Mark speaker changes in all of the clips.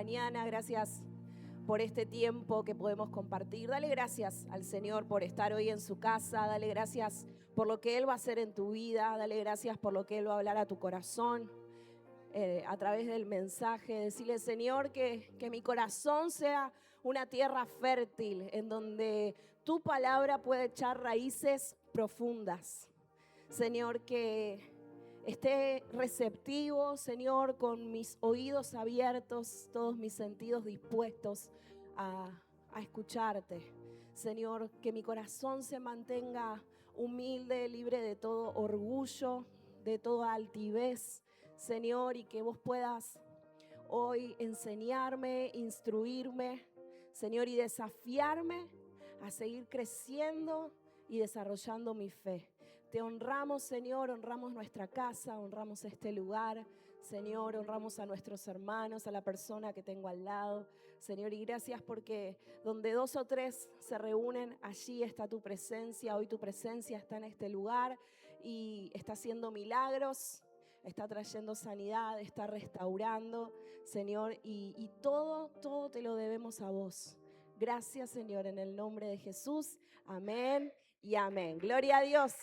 Speaker 1: mañana, gracias por este tiempo que podemos compartir. Dale gracias al Señor por estar hoy en su casa, dale gracias por lo que Él va a hacer en tu vida, dale gracias por lo que Él va a hablar a tu corazón a través del mensaje. Decirle, Señor, que mi corazón sea una tierra fértil en donde tu palabra pueda echar raíces profundas. Señor, que esté receptivo, Señor, con mis oídos abiertos, todos mis sentidos dispuestos a escucharte. Señor, que mi corazón se mantenga humilde, libre de todo orgullo, de toda altivez, Señor, y que vos puedas hoy enseñarme, instruirme, Señor, y desafiarme a seguir creciendo y desarrollando mi fe. Te honramos, Señor, honramos nuestra casa, honramos este lugar, Señor, honramos a nuestros hermanos, a la persona que tengo al lado, Señor, y gracias porque donde 2 o 3 se reúnen, allí está tu presencia. Hoy tu presencia está en este lugar y está haciendo milagros, está trayendo sanidad, está restaurando, Señor, y todo te lo debemos a vos. Gracias, Señor, en el nombre de Jesús. Amén y amén. Gloria a Dios.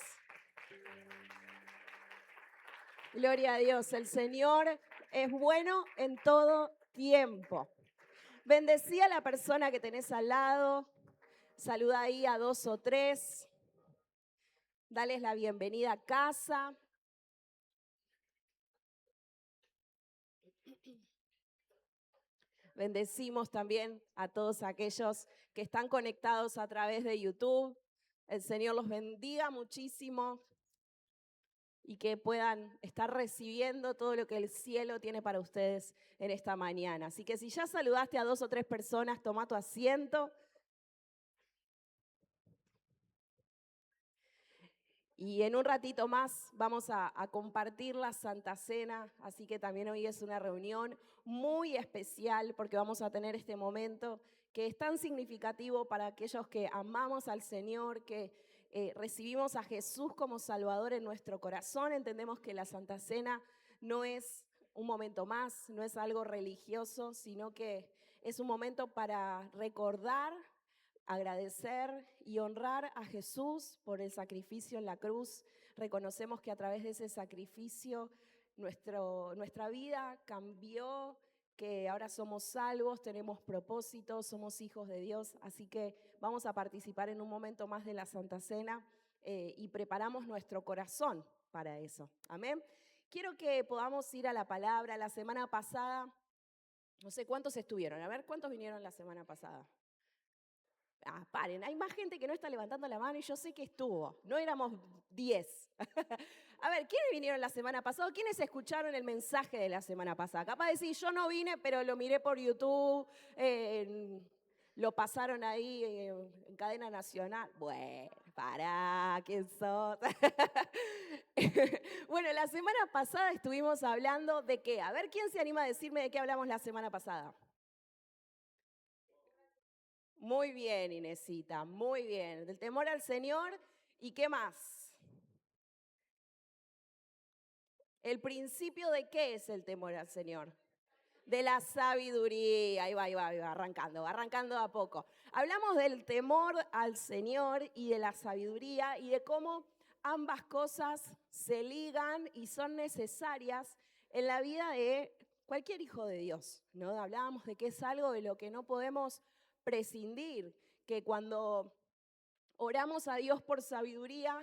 Speaker 1: Gloria a Dios. El Señor es bueno en todo tiempo. Bendecí a la persona que tenés al lado. Saluda ahí a 2 o 3. Dales la bienvenida a casa. Bendecimos también a todos aquellos que están conectados a través de YouTube. El Señor los bendiga muchísimo y que puedan estar recibiendo todo lo que el cielo tiene para ustedes en esta mañana. Así que si ya saludaste a 2 o 3 personas, toma tu asiento. Y en un ratito más vamos a compartir la Santa Cena, así que también hoy es una reunión muy especial porque vamos a tener este momento que es tan significativo para aquellos que amamos al Señor, que recibimos a Jesús como Salvador en nuestro corazón. Entendemos que la Santa Cena no es un momento más, no es algo religioso, sino que es un momento para recordar, agradecer y honrar a Jesús por el sacrificio en la cruz. Reconocemos que a través de ese sacrificio nuestra vida cambió, que ahora somos salvos, tenemos propósitos, somos hijos de Dios. Así que vamos a participar en un momento más de la Santa Cena y preparamos nuestro corazón para eso. Amén. Quiero que podamos ir a la palabra. La semana pasada, no sé cuántos estuvieron. A ver, ¿cuántos vinieron la semana pasada? Paren, hay más gente que no está levantando la mano y yo sé que estuvo, no éramos 10. A ver, ¿quiénes vinieron la semana pasada? ¿Quiénes escucharon el mensaje de la semana pasada? Capaz de decir, yo no vine, pero lo miré por YouTube, lo pasaron ahí en cadena nacional. Bueno, pará, ¿quién sos? Bueno, la semana pasada estuvimos hablando de qué. A ver, ¿quién se anima a decirme de qué hablamos la semana pasada? Muy bien, Inesita, muy bien. Del temor al Señor, ¿y qué más? ¿El principio de qué es el temor al Señor? De la sabiduría. Ahí va, va arrancando a poco. Hablamos del temor al Señor y de la sabiduría y de cómo ambas cosas se ligan y son necesarias en la vida de cualquier hijo de Dios, ¿no? Hablábamos de que es algo de lo que no podemos prescindir, que cuando oramos a Dios por sabiduría,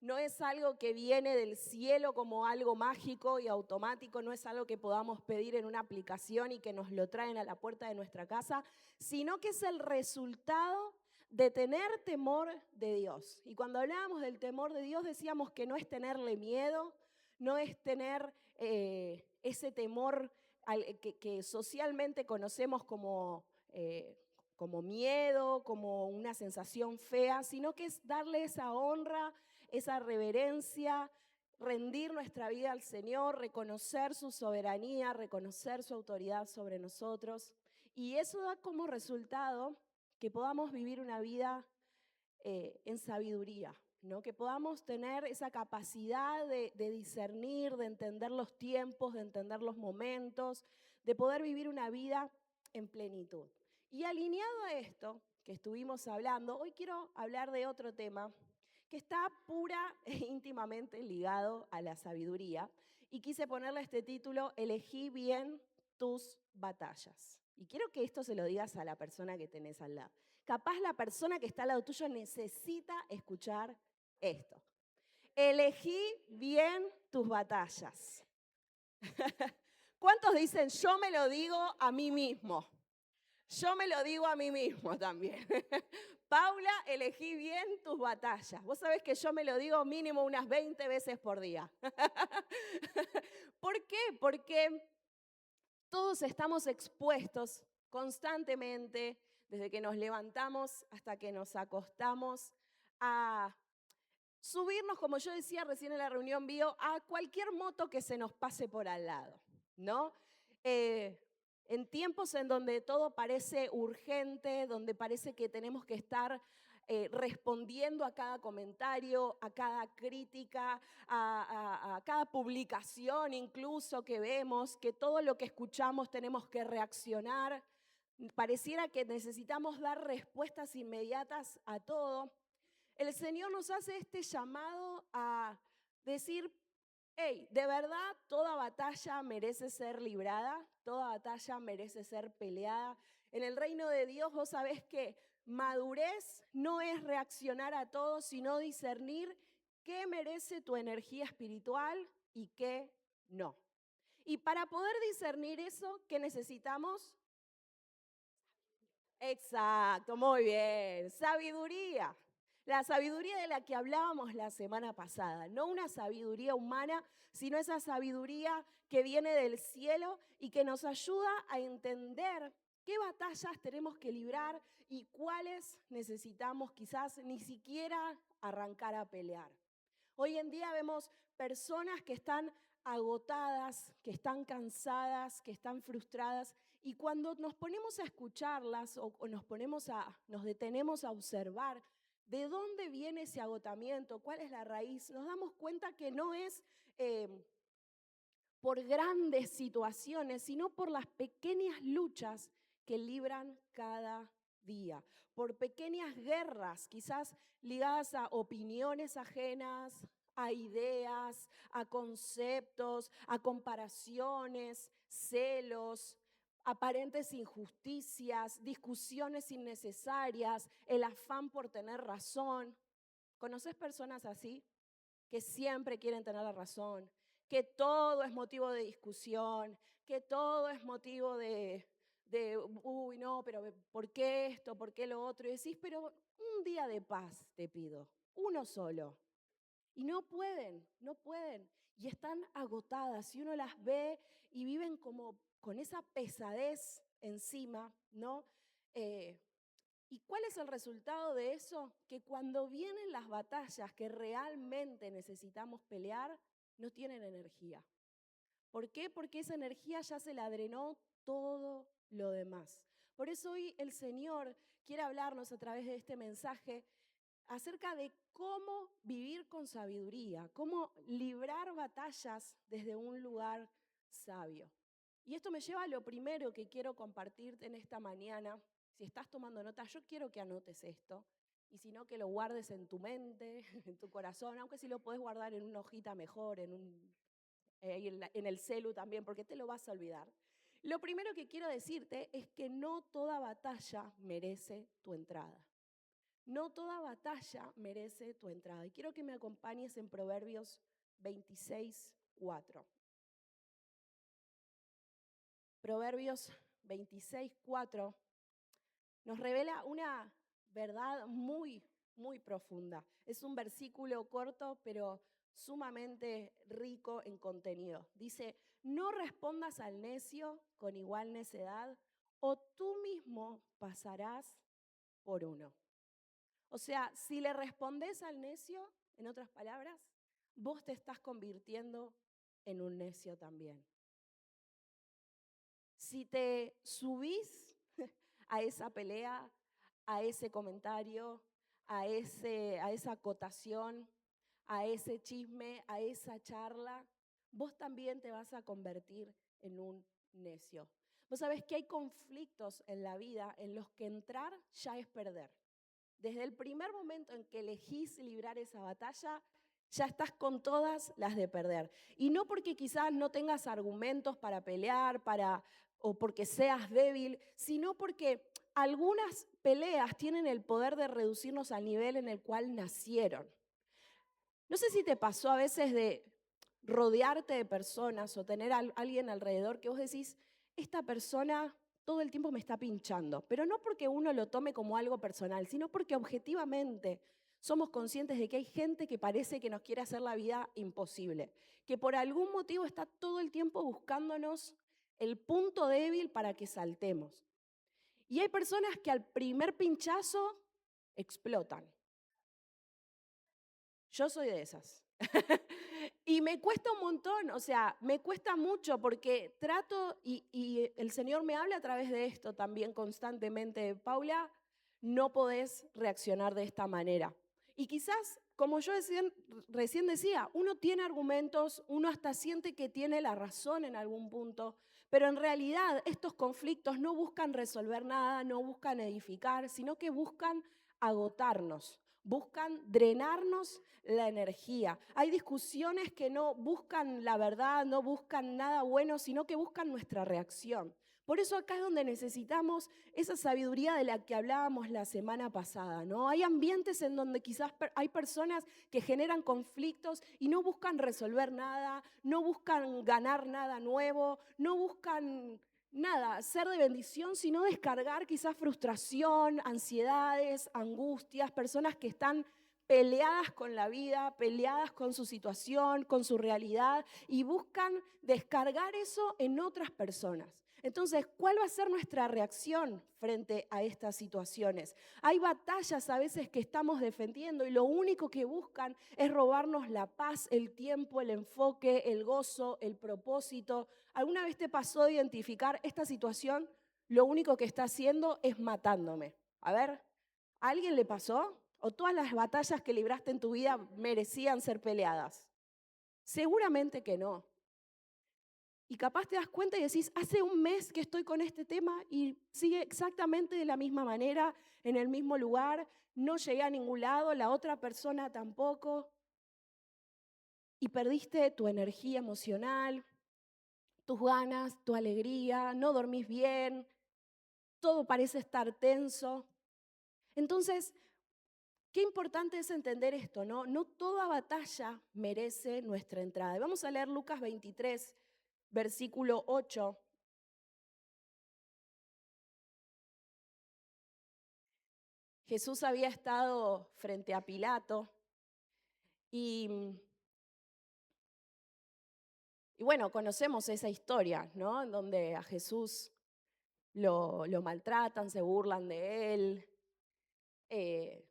Speaker 1: no es algo que viene del cielo como algo mágico y automático, no es algo que podamos pedir en una aplicación y que nos lo traen a la puerta de nuestra casa, sino que es el resultado de tener temor de Dios. Y cuando hablábamos del temor de Dios decíamos que no es tenerle miedo, no es tener ese temor que socialmente conocemos como miedo, como una sensación fea, sino que es darle esa honra, esa reverencia, rendir nuestra vida al Señor, reconocer su soberanía, reconocer su autoridad sobre nosotros. Y eso da como resultado que podamos vivir una vida en sabiduría, ¿no? Que podamos tener esa capacidad de discernir, de entender los tiempos, de entender los momentos, de poder vivir una vida en plenitud. Y alineado a esto que estuvimos hablando, hoy quiero hablar de otro tema que está pura e íntimamente ligado a la sabiduría. Y quise ponerle este título, Elegí bien tus batallas. Y quiero que esto se lo digas a la persona que tenés al lado. Capaz la persona que está al lado tuyo necesita escuchar esto. Elegí bien tus batallas. ¿Cuántos dicen, yo me lo digo a mí mismo? Yo me lo digo a mí mismo también. Paula, elegí bien tus batallas. Vos sabés que yo me lo digo mínimo unas 20 veces por día. ¿Por qué? Porque todos estamos expuestos constantemente, desde que nos levantamos hasta que nos acostamos, a subirnos, como yo decía recién en la reunión bio, a cualquier moto que se nos pase por al lado, ¿no? En tiempos en donde todo parece urgente, donde parece que tenemos que estar respondiendo a cada comentario, a cada crítica, a cada publicación incluso que vemos, que todo lo que escuchamos tenemos que reaccionar. Pareciera que necesitamos dar respuestas inmediatas a todo. El Señor nos hace este llamado a decir, hey, de verdad toda batalla merece ser librada, toda batalla merece ser peleada. En el reino de Dios vos sabés que madurez no es reaccionar a todo, sino discernir qué merece tu energía espiritual y qué no. Y para poder discernir eso, ¿qué necesitamos? Exacto, muy bien. Sabiduría. La sabiduría de la que hablábamos la semana pasada. No una sabiduría humana, sino esa sabiduría que viene del cielo y que nos ayuda a entender qué batallas tenemos que librar y cuáles necesitamos quizás ni siquiera arrancar a pelear. Hoy en día vemos personas que están agotadas, que están cansadas, que están frustradas, y cuando nos ponemos a escucharlas o nos detenemos a observar de dónde viene ese agotamiento, cuál es la raíz, nos damos cuenta que no es por grandes situaciones, sino por las pequeñas luchas que libran cada día, por pequeñas guerras, quizás ligadas a opiniones ajenas, a ideas, a conceptos, a comparaciones, celos, aparentes injusticias, discusiones innecesarias, el afán por tener razón. ¿Conoces personas así? Que siempre quieren tener la razón, que todo es motivo de discusión, que todo es motivo uy, no, pero ¿por qué esto? ¿Por qué lo otro? Y decís, pero un día de paz te pido, uno solo. Y no pueden, no pueden. Y están agotadas. Y uno las ve y viven como con esa pesadez encima, ¿no? ¿Y cuál es el resultado de eso? Que cuando vienen las batallas que realmente necesitamos pelear, no tienen energía. ¿Por qué? Porque esa energía ya se la drenó todo lo demás. Por eso hoy el Señor quiere hablarnos a través de este mensaje acerca de cómo vivir con sabiduría, cómo librar batallas desde un lugar sabio. Y esto me lleva a lo primero que quiero compartirte en esta mañana. Si estás tomando nota, yo quiero que anotes esto. Y si no, que lo guardes en tu mente, en tu corazón, aunque si lo puedes guardar en una hojita mejor, en el celu también, porque te lo vas a olvidar. Lo primero que quiero decirte es que no toda batalla merece tu entrada. No toda batalla merece tu entrada. Y quiero que me acompañes en Proverbios 26:4. Proverbios 26:4 nos revela una verdad muy, muy profunda. Es un versículo corto, pero sumamente rico en contenido. Dice, no respondas al necio con igual necedad, o tú mismo pasarás por uno. O sea, si le respondes al necio, en otras palabras, vos te estás convirtiendo en un necio también. Si te subís a esa pelea, a ese comentario, a esa acotación, a ese chisme, a esa charla, vos también te vas a convertir en un necio. Vos sabés que hay conflictos en la vida en los que entrar ya es perder. Desde el primer momento en que elegís librar esa batalla, ya estás con todas las de perder. Y no porque quizás no tengas argumentos para pelear, o porque seas débil, sino porque algunas peleas tienen el poder de reducirnos al nivel en el cual nacieron. No sé si te pasó a veces de rodearte de personas o tener a alguien alrededor que vos decís, esta persona todo el tiempo me está pinchando, pero no porque uno lo tome como algo personal, sino porque objetivamente somos conscientes de que hay gente que parece que nos quiere hacer la vida imposible, que por algún motivo está todo el tiempo buscándonos el punto débil para que saltemos. Y hay personas que al primer pinchazo explotan. Yo soy de esas. Y me cuesta un montón, o sea, me cuesta mucho porque trato, y el Señor me habla a través de esto también constantemente, Paula, no podés reaccionar de esta manera. Y quizás, como yo recién decía, uno tiene argumentos, uno hasta siente que tiene la razón en algún punto, pero en realidad estos conflictos no buscan resolver nada, no buscan edificar, sino que buscan agotarnos, buscan drenarnos la energía. Hay discusiones que no buscan la verdad, no buscan nada bueno, sino que buscan nuestra reacción. Por eso acá es donde necesitamos esa sabiduría de la que hablábamos la semana pasada, ¿no? Hay ambientes en donde quizás hay personas que generan conflictos y no buscan resolver nada, no buscan ganar nada nuevo, no buscan nada, ser de bendición, sino descargar quizás frustración, ansiedades, angustias, personas que están peleadas con la vida, peleadas con su situación, con su realidad y buscan descargar eso en otras personas. Entonces, ¿cuál va a ser nuestra reacción frente a estas situaciones? Hay batallas a veces que estamos defendiendo y lo único que buscan es robarnos la paz, el tiempo, el enfoque, el gozo, el propósito. ¿Alguna vez te pasó de identificar esta situación? Lo único que está haciendo es matándome. A ver, ¿a alguien le pasó? ¿O todas las batallas que libraste en tu vida merecían ser peleadas? Seguramente que no. Y capaz te das cuenta y decís, hace un mes que estoy con este tema y sigue exactamente de la misma manera, en el mismo lugar, no llegué a ningún lado, la otra persona tampoco. Y perdiste tu energía emocional, tus ganas, tu alegría, no dormís bien, todo parece estar tenso. Entonces, qué importante es entender esto, ¿no? No toda batalla merece nuestra entrada. Y vamos a leer Lucas 23, versículo 8. Jesús había estado frente a Pilato y, y bueno, conocemos esa historia, ¿no? En donde a Jesús lo maltratan, se burlan de él, eh,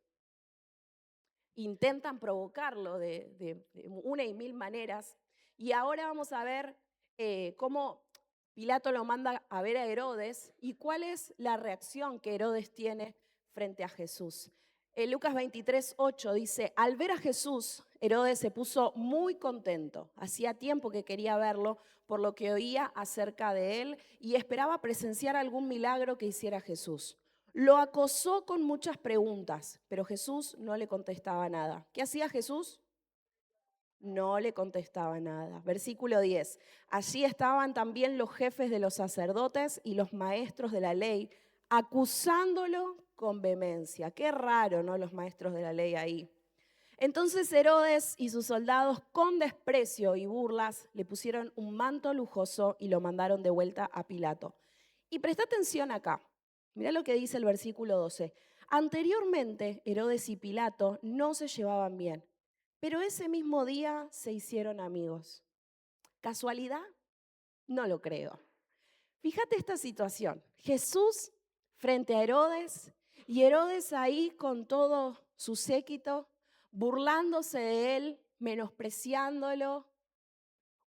Speaker 1: intentan provocarlo de una y mil maneras. Y ahora vamos a ver cómo Pilato lo manda a ver a Herodes y cuál es la reacción que Herodes tiene frente a Jesús. Lucas 23, 8 dice, al ver a Jesús, Herodes se puso muy contento. Hacía tiempo que quería verlo por lo que oía acerca de él y esperaba presenciar algún milagro que hiciera Jesús. Lo acosó con muchas preguntas, pero Jesús no le contestaba nada. ¿Qué hacía Jesús? No le contestaba nada. Versículo 10. Allí estaban también los jefes de los sacerdotes y los maestros de la ley, acusándolo con vehemencia. Qué raro, ¿no? Los maestros de la ley ahí. Entonces Herodes y sus soldados, con desprecio y burlas, le pusieron un manto lujoso y lo mandaron de vuelta a Pilato. Y presta atención acá. Mirá lo que dice el versículo 12. Anteriormente, Herodes y Pilato no se llevaban bien, pero ese mismo día se hicieron amigos. ¿Casualidad? No lo creo. Fíjate esta situación. Jesús frente a Herodes y Herodes ahí con todo su séquito, burlándose de él, menospreciándolo,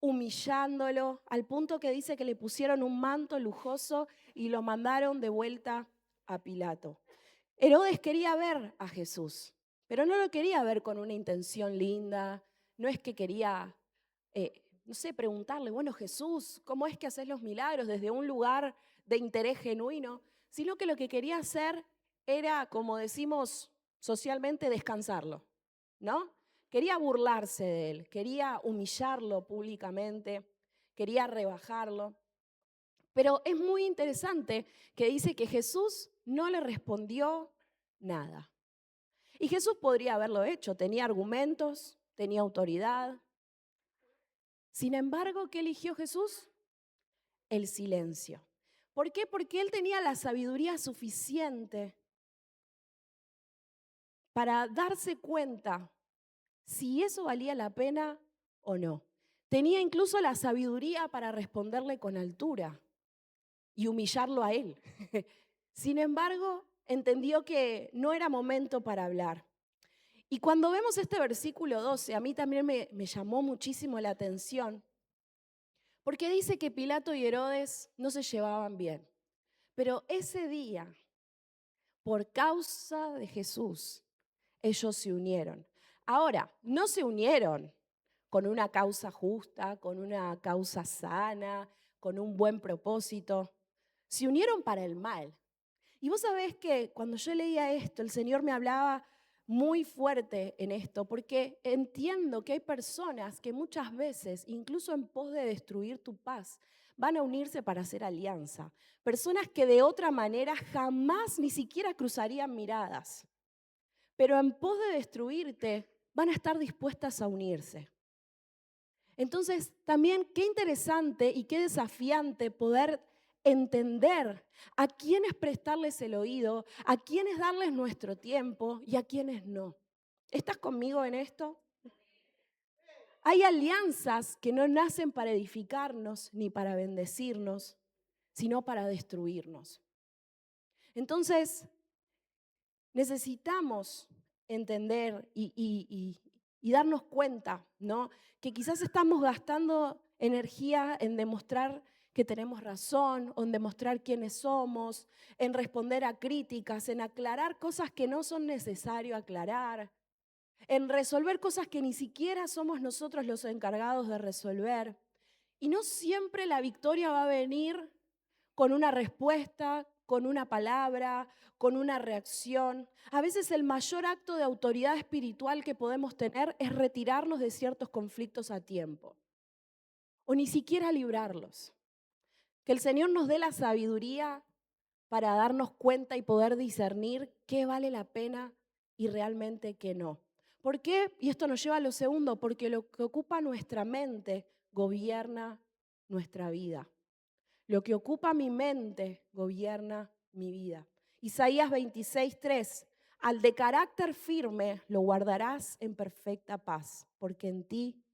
Speaker 1: humillándolo, al punto que dice que le pusieron un manto lujoso y lo mandaron de vuelta a Pilato. Herodes quería ver a Jesús, pero no lo quería ver con una intención linda, no es que quería, no sé, preguntarle, bueno, Jesús, ¿cómo es que haces los milagros desde un lugar de interés genuino, sino que lo que quería hacer era, como decimos socialmente, descansarlo, ¿no? Quería burlarse de él, quería humillarlo públicamente, quería rebajarlo. Pero es muy interesante que dice que Jesús no le respondió nada. Y Jesús podría haberlo hecho, tenía argumentos, tenía autoridad. Sin embargo, ¿qué eligió Jesús? El silencio. ¿Por qué? Porque él tenía la sabiduría suficiente para darse cuenta si eso valía la pena o no. Tenía incluso la sabiduría para responderle con altura y humillarlo a él. Sin embargo, entendió que no era momento para hablar. Y cuando vemos este versículo 12, a mí también me llamó muchísimo la atención, porque dice que Pilato y Herodes no se llevaban bien. Pero ese día, por causa de Jesús, ellos se unieron. Ahora, no se unieron con una causa justa, con una causa sana, con un buen propósito. Se unieron para el mal. Y vos sabés que cuando yo leía esto, el Señor me hablaba muy fuerte en esto, porque entiendo que hay personas que muchas veces, incluso en pos de destruir tu paz, van a unirse para hacer alianza. Personas que de otra manera jamás ni siquiera cruzarían miradas, pero en pos de destruirte van a estar dispuestas a unirse. Entonces, también qué interesante y qué desafiante poder entender a quiénes prestarles el oído, a quiénes darles nuestro tiempo y a quiénes no. ¿Estás conmigo en esto? Hay alianzas que no nacen para edificarnos ni para bendecirnos, sino para destruirnos. Entonces, necesitamos entender y darnos cuenta, ¿no? Que quizás estamos gastando energía en demostrar que tenemos razón, o en demostrar quiénes somos, en responder a críticas, en aclarar cosas que no son necesario aclarar, en resolver cosas que ni siquiera somos nosotros los encargados de resolver. Y no siempre la victoria va a venir con una respuesta, con una palabra, con una reacción. A veces el mayor acto de autoridad espiritual que podemos tener es retirarnos de ciertos conflictos a tiempo o ni siquiera librarlos. Que el Señor nos dé la sabiduría para darnos cuenta y poder discernir qué vale la pena y realmente qué no. ¿Por qué? Y esto nos lleva a lo segundo, porque lo que ocupa nuestra mente gobierna nuestra vida. Lo que ocupa mi mente gobierna mi vida. Isaías 26:3. Al de carácter firme lo guardarás en perfecta paz, porque en ti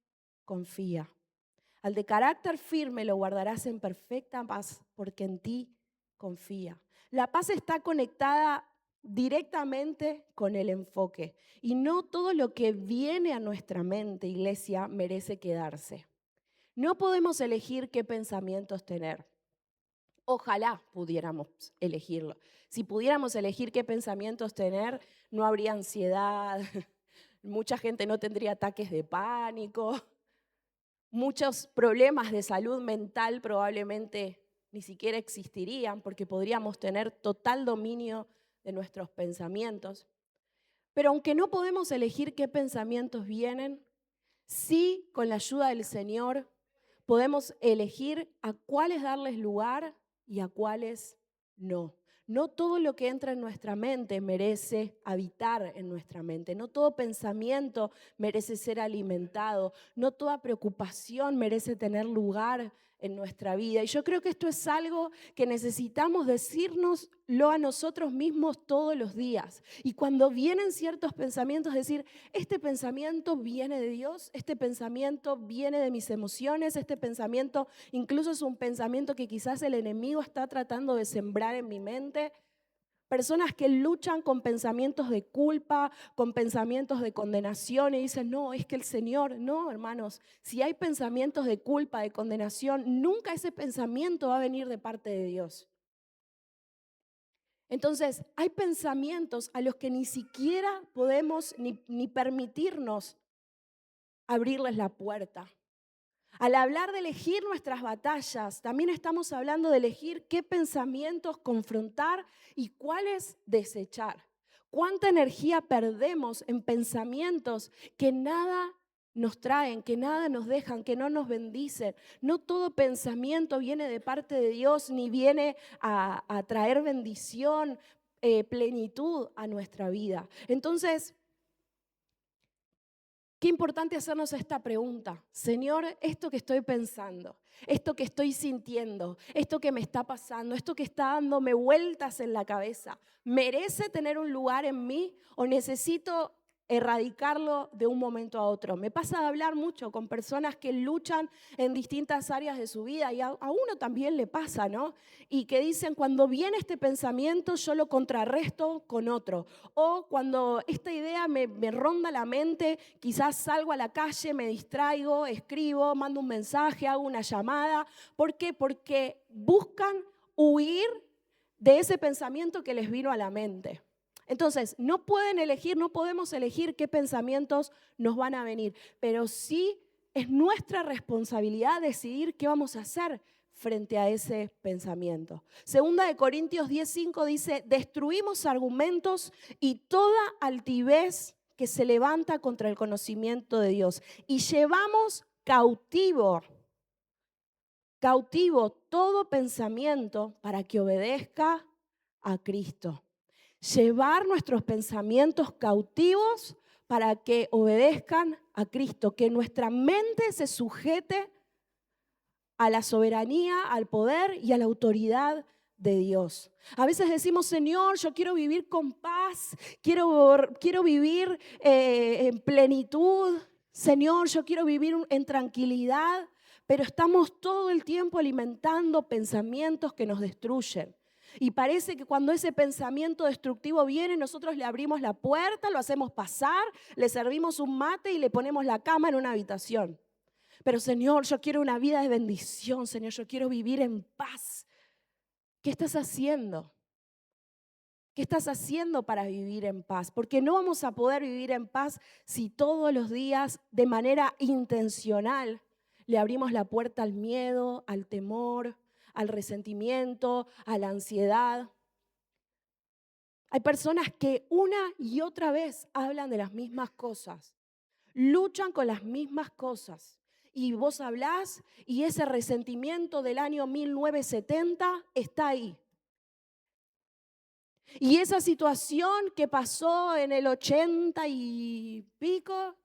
Speaker 1: confía. Al de carácter firme lo guardarás en perfecta paz, porque en ti confía. La paz está conectada directamente con el enfoque. Y no todo lo que viene a nuestra mente, iglesia, merece quedarse. No podemos elegir qué pensamientos tener. Ojalá pudiéramos elegirlo. Si pudiéramos elegir qué pensamientos tener, no habría ansiedad, mucha gente no tendría ataques de pánico, muchos problemas de salud mental probablemente ni siquiera existirían porque podríamos tener total dominio de nuestros pensamientos. Pero aunque no podemos elegir qué pensamientos vienen, sí, con la ayuda del Señor, podemos elegir a cuáles darles lugar y a cuáles no. No todo lo que entra en nuestra mente merece habitar en nuestra mente. No todo pensamiento merece ser alimentado. No toda preocupación merece tener lugar en nuestra vida. Y yo creo que esto es algo que necesitamos decírnoslo a nosotros mismos todos los días. Y cuando vienen ciertos pensamientos, decir, este pensamiento viene de Dios, este pensamiento viene de mis emociones, este pensamiento incluso es un pensamiento que quizás el enemigo está tratando de sembrar en mi mente. Personas que luchan con pensamientos de culpa, con pensamientos de condenación y dicen, no, es que el Señor, no, hermanos, si hay pensamientos de culpa, de condenación, nunca ese pensamiento va a venir de parte de Dios. Entonces, hay pensamientos a los que ni siquiera podemos ni permitirnos abrirles la puerta. Al hablar de elegir nuestras batallas, también estamos hablando de elegir qué pensamientos confrontar y cuáles desechar. ¿Cuánta energía perdemos en pensamientos que nada nos traen, que nada nos dejan, que no nos bendicen? No todo pensamiento viene de parte de Dios ni viene a traer bendición, plenitud a nuestra vida. Entonces, qué importante hacernos esta pregunta. Señor, esto que estoy pensando, esto que estoy sintiendo, esto que me está pasando, esto que está dándome vueltas en la cabeza, ¿merece tener un lugar en mí o necesito erradicarlo de un momento a otro? Me pasa de hablar mucho con personas que luchan en distintas áreas de su vida y a uno también le pasa, ¿no? Y que dicen, cuando viene este pensamiento yo lo contrarresto con otro. O cuando esta idea me ronda la mente, quizás salgo a la calle, me distraigo, escribo, mando un mensaje, hago una llamada. ¿Por qué? Porque buscan huir de ese pensamiento que les vino a la mente. Entonces, no pueden elegir, no podemos elegir qué pensamientos nos van a venir, pero sí es nuestra responsabilidad decidir qué vamos a hacer frente a ese pensamiento. Segunda de Corintios 10:5 dice, destruimos argumentos y toda altivez que se levanta contra el conocimiento de Dios y llevamos cautivo todo pensamiento para que obedezca a Cristo. Llevar nuestros pensamientos cautivos para que obedezcan a Cristo, que nuestra mente se sujete a la soberanía, al poder y a la autoridad de Dios. A veces decimos, Señor, yo quiero vivir con paz, quiero vivir en plenitud, Señor, yo quiero vivir en tranquilidad, pero estamos todo el tiempo alimentando pensamientos que nos destruyen. Y parece que cuando ese pensamiento destructivo viene, nosotros le abrimos la puerta, lo hacemos pasar, le servimos un mate y le ponemos la cama en una habitación. Pero Señor, yo quiero una vida de bendición, Señor, yo quiero vivir en paz. ¿Qué estás haciendo? ¿Qué estás haciendo para vivir en paz? Porque no vamos a poder vivir en paz si todos los días, de manera intencional, le abrimos la puerta al miedo, al temor, al resentimiento, a la ansiedad. Hay personas que una y otra vez hablan de las mismas cosas, luchan con las mismas cosas. Y vos hablás y ese resentimiento del año 1970 está ahí. Y esa situación que pasó en el 80 y pico,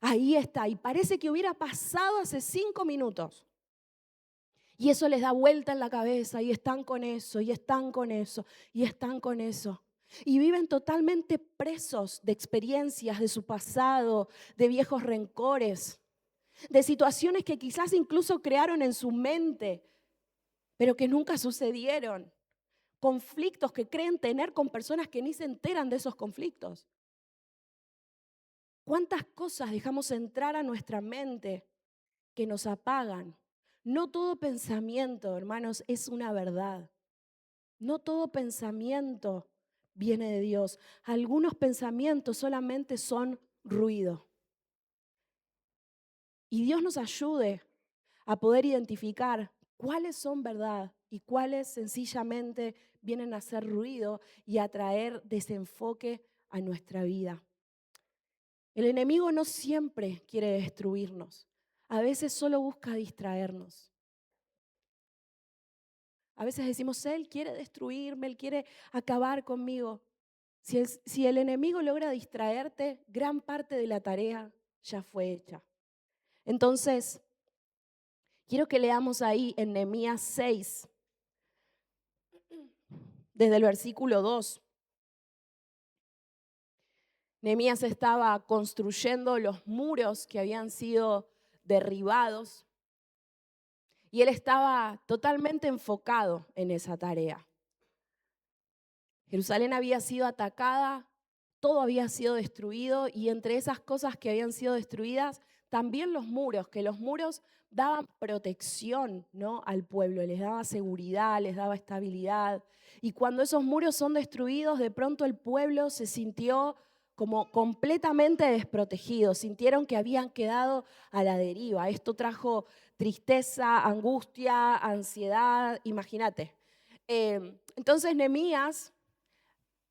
Speaker 1: ahí está. Y parece que hubiera pasado hace 5 minutos. Y eso les da vuelta en la cabeza y están con eso, y están con eso, y están con eso. Y viven totalmente presos de experiencias de su pasado, de viejos rencores, de situaciones que quizás incluso crearon en su mente, pero que nunca sucedieron. Conflictos que creen tener con personas que ni se enteran de esos conflictos. ¿Cuántas cosas dejamos entrar a nuestra mente que nos apagan? No todo pensamiento, hermanos, es una verdad. No todo pensamiento viene de Dios. Algunos pensamientos solamente son ruido. Y Dios nos ayude a poder identificar cuáles son verdad y cuáles sencillamente vienen a hacer ruido y a traer desenfoque a nuestra vida. El enemigo no siempre quiere destruirnos. A veces solo busca distraernos. A veces decimos, Él quiere destruirme, Él quiere acabar conmigo. Si el enemigo logra distraerte, gran parte de la tarea ya fue hecha. Entonces, quiero que leamos ahí en Nehemías 6, desde el versículo 2. Nehemías estaba construyendo los muros que habían sido derribados y él estaba totalmente enfocado en esa tarea. Jerusalén había sido atacada, todo había sido destruido y entre esas cosas que habían sido destruidas, también los muros, que los muros daban protección, ¿no?, al pueblo, les daba seguridad, les daba estabilidad. Y cuando esos muros son destruidos, de pronto el pueblo se sintió como completamente desprotegido, sintieron que habían quedado a la deriva. Esto trajo tristeza, angustia, ansiedad, imagínate. Entonces Nehemías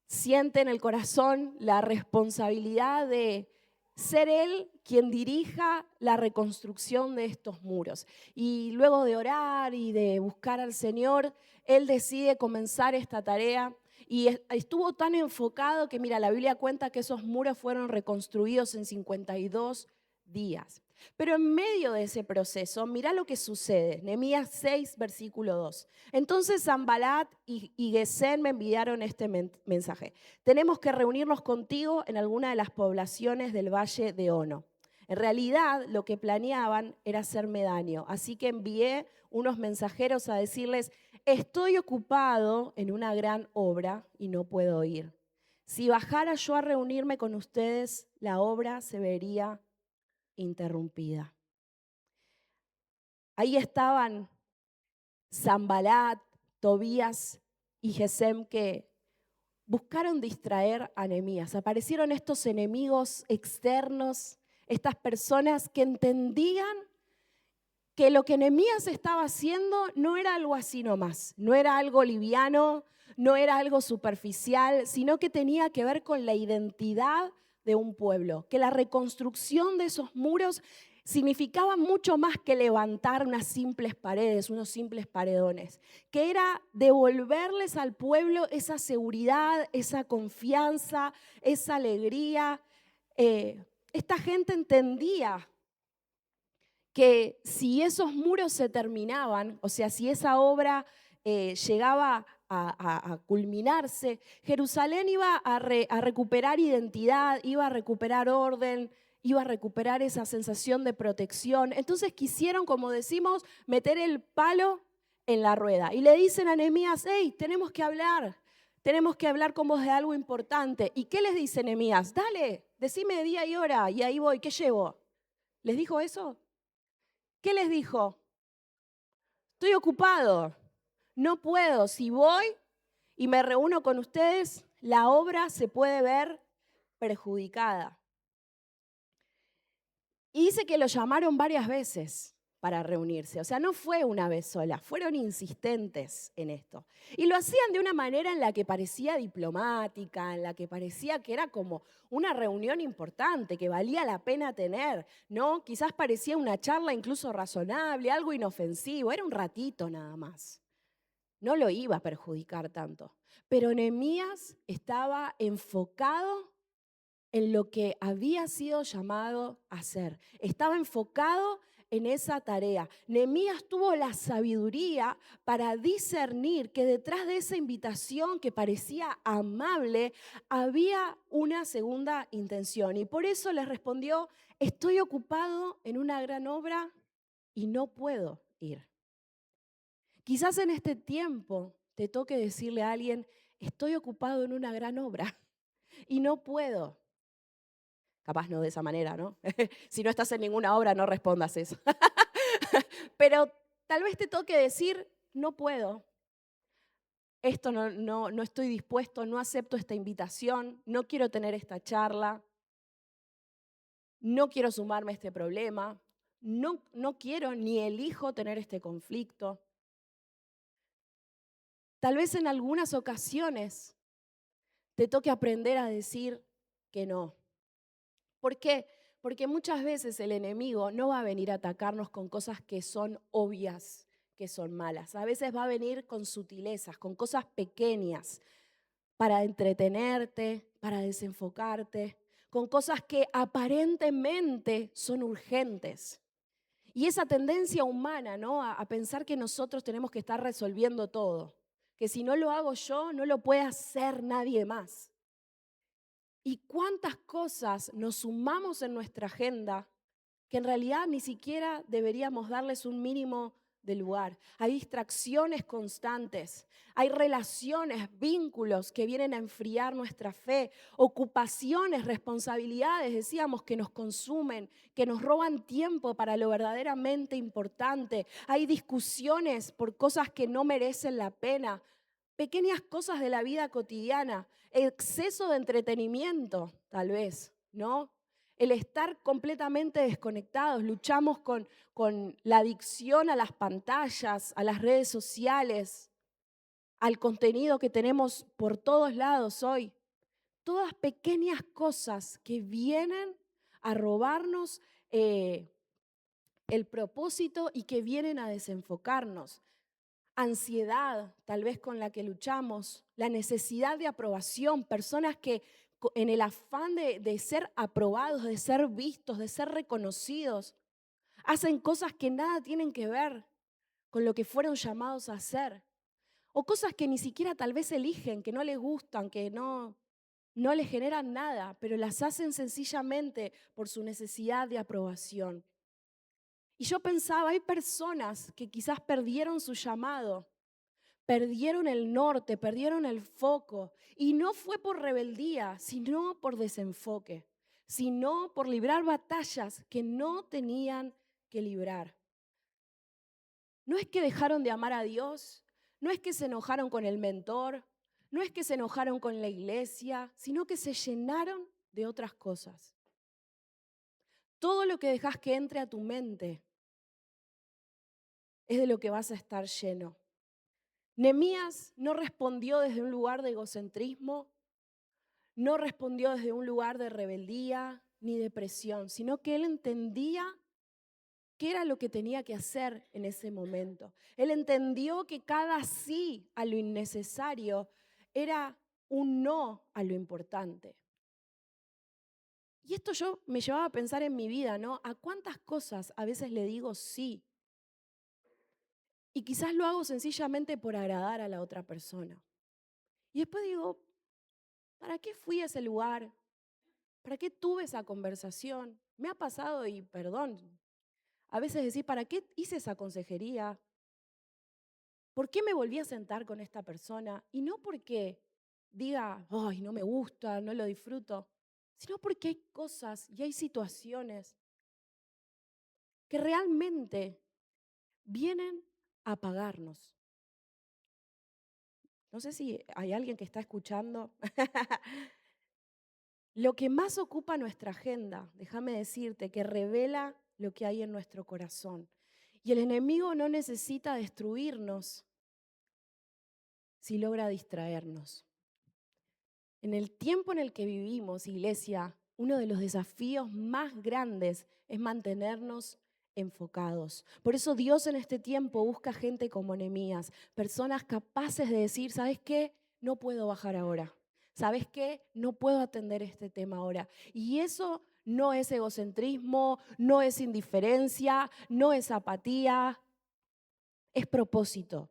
Speaker 1: siente en el corazón la responsabilidad de ser él quien dirija la reconstrucción de estos muros. Y luego de orar y de buscar al Señor, él decide comenzar esta tarea. Y estuvo tan enfocado que, mira, la Biblia cuenta que esos muros fueron reconstruidos en 52 días. Pero en medio de ese proceso, mira lo que sucede. Nehemías 6, versículo 2. Entonces Sanballat y Gesem me enviaron este mensaje. Tenemos que reunirnos contigo en alguna de las poblaciones del valle de Ono. En realidad, lo que planeaban era hacerme daño. Así que envié unos mensajeros a decirles, estoy ocupado en una gran obra y no puedo ir. Si bajara yo a reunirme con ustedes, la obra se vería interrumpida. Ahí estaban Sanballat, Tobías y Gesem que buscaron distraer a Nehemías. Aparecieron estos enemigos externos, estas personas que entendían que lo que Nehemías estaba haciendo no era algo así nomás, no era algo liviano, no era algo superficial, sino que tenía que ver con la identidad de un pueblo, que la reconstrucción de esos muros significaba mucho más que levantar unas simples paredes, unos simples paredones, que era devolverles al pueblo esa seguridad, esa confianza, esa alegría. Esta gente entendía que si esos muros se terminaban, o sea, si esa obra llegaba a culminarse, Jerusalén iba a recuperar identidad, iba a recuperar orden, iba a recuperar esa sensación de protección. Entonces quisieron, como decimos, meter el palo en la rueda. Y le dicen a Nehemías, hey, tenemos que hablar con vos de algo importante. ¿Y qué les dice Nehemías? Dale, decime día y hora y ahí voy, ¿qué llevo? ¿Les dijo eso? ¿Qué les dijo? Estoy ocupado, no puedo. Si voy y me reúno con ustedes, la obra se puede ver perjudicada. Y dice que lo llamaron varias veces para reunirse. O sea, no fue una vez sola, fueron insistentes en esto. Y lo hacían de una manera en la que parecía diplomática, en la que parecía que era como una reunión importante, que valía la pena tener, ¿no? Quizás parecía una charla incluso razonable, algo inofensivo, era un ratito nada más. No lo iba a perjudicar tanto. Pero Nehemías estaba enfocado en lo que había sido llamado a hacer. Estaba enfocado en esa tarea. Nehemías tuvo la sabiduría para discernir que detrás de esa invitación que parecía amable había una segunda intención. Y por eso les respondió, estoy ocupado en una gran obra y no puedo ir. Quizás en este tiempo te toque decirle a alguien, estoy ocupado en una gran obra y no puedo. Capaz no de esa manera, ¿no? Si no estás en ninguna obra, no respondas eso. Pero tal vez te toque decir, no puedo. Esto no estoy dispuesto, no acepto esta invitación, no quiero tener esta charla, no quiero sumarme a este problema, no quiero ni elijo tener este conflicto. Tal vez en algunas ocasiones te toque aprender a decir que no. ¿Por qué? Porque muchas veces el enemigo no va a venir a atacarnos con cosas que son obvias, que son malas. A veces va a venir con sutilezas, con cosas pequeñas, para entretenerte, para desenfocarte, con cosas que aparentemente son urgentes. Y esa tendencia humana, ¿no? A pensar que nosotros tenemos que estar resolviendo todo, que si no lo hago yo, no lo puede hacer nadie más. Y cuántas cosas nos sumamos en nuestra agenda que en realidad ni siquiera deberíamos darles un mínimo de lugar. Hay distracciones constantes, hay relaciones, vínculos que vienen a enfriar nuestra fe, ocupaciones, responsabilidades, decíamos, que nos consumen, que nos roban tiempo para lo verdaderamente importante. Hay discusiones por cosas que no merecen la pena. Pequeñas cosas de la vida cotidiana, exceso de entretenimiento, tal vez, ¿no? el estar completamente desconectados, luchamos con la adicción a las pantallas, a las redes sociales, al contenido que tenemos por todos lados hoy. Todas pequeñas cosas que vienen a robarnos el propósito y que vienen a desenfocarnos. Ansiedad, tal vez con la que luchamos, la necesidad de aprobación, personas que en el afán de ser aprobados, de ser vistos, de ser reconocidos, hacen cosas que nada tienen que ver con lo que fueron llamados a hacer. O cosas que ni siquiera tal vez eligen, que no les gustan, que no les generan nada, pero las hacen sencillamente por su necesidad de aprobación. Y yo pensaba, hay personas que quizás perdieron su llamado, perdieron el norte, perdieron el foco, y no fue por rebeldía, sino por desenfoque, sino por librar batallas que no tenían que librar. No es que dejaron de amar a Dios, no es que se enojaron con el mentor, no es que se enojaron con la iglesia, sino que se llenaron de otras cosas. Todo lo que dejas que entre a tu mente es de lo que vas a estar lleno. Nehemías no respondió desde un lugar de egocentrismo, no respondió desde un lugar de rebeldía ni de presión, sino que él entendía qué era lo que tenía que hacer en ese momento. Él entendió que cada sí a lo innecesario era un no a lo importante. Y esto yo me llevaba a pensar en mi vida, ¿no? ¿A cuántas cosas a veces le digo sí? Y quizás lo hago sencillamente por agradar a la otra persona. Y después digo, ¿para qué fui a ese lugar? ¿Para qué tuve esa conversación? Me ha pasado y perdón, a veces decir, ¿para qué hice esa consejería? ¿Por qué me volví a sentar con esta persona? Y no porque diga, ay, no me gusta, no lo disfruto, sino porque hay cosas y hay situaciones que realmente vienen a pagarnos. No sé si hay alguien que está escuchando. Lo que más ocupa nuestra agenda, déjame decirte, que revela lo que hay en nuestro corazón. Y el enemigo no necesita destruirnos si logra distraernos. En el tiempo en el que vivimos, iglesia, uno de los desafíos más grandes es mantenernos enfocados. Por eso Dios en este tiempo busca gente como Nehemías, personas capaces de decir, ¿sabes qué? No puedo bajar ahora. ¿Sabes qué? No puedo atender este tema ahora. Y eso no es egocentrismo, no es indiferencia, no es apatía, es propósito.